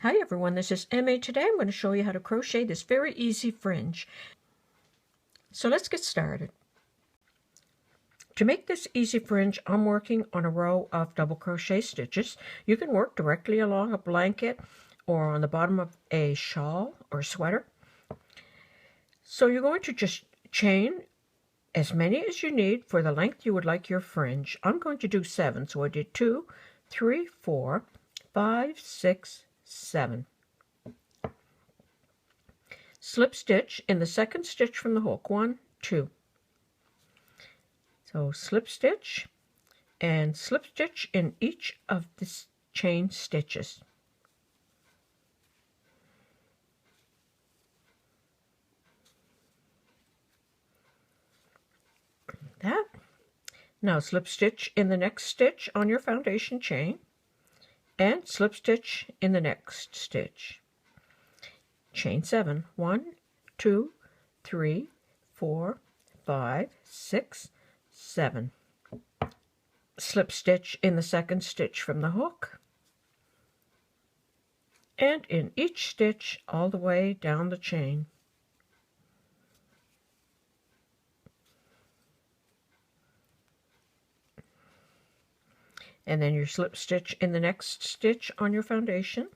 Hi everyone, this is Emma. Today I'm going to show you how to crochet this very easy fringe. So let's get started. To make this easy fringe, I'm working on a row of double crochet stitches. You can work directly along a blanket or on the bottom of a shawl or sweater. So you're going to just chain as many as you need for the length you would like your fringe. I'm going to do 7, so I did 2, 3, 4, 5, 6, 7. Slip stitch in the second stitch from the hook, 1, 2. So slip stitch and slip stitch in each of the chain stitches. Like that. Now slip stitch in the next stitch on your foundation chain and slip stitch in the next stitch. Chain 7, 1, 2, 3, 4, 5, 6, 7. Slip stitch in the second stitch from the hook and in each stitch all the way down the chain. And then your slip stitch in the next stitch on your foundation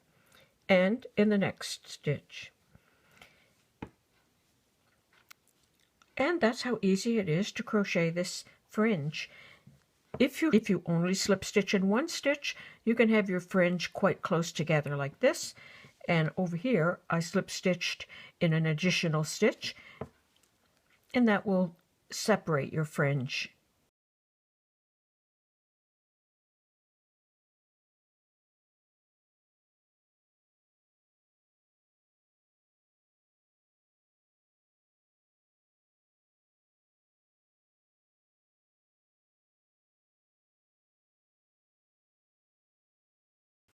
and in the next stitch. And that's how easy it is to crochet this fringe. If you only slip stitch in one stitch, you can have your fringe quite close together like this. And over here, I slip stitched in an additional stitch, and that will separate your fringe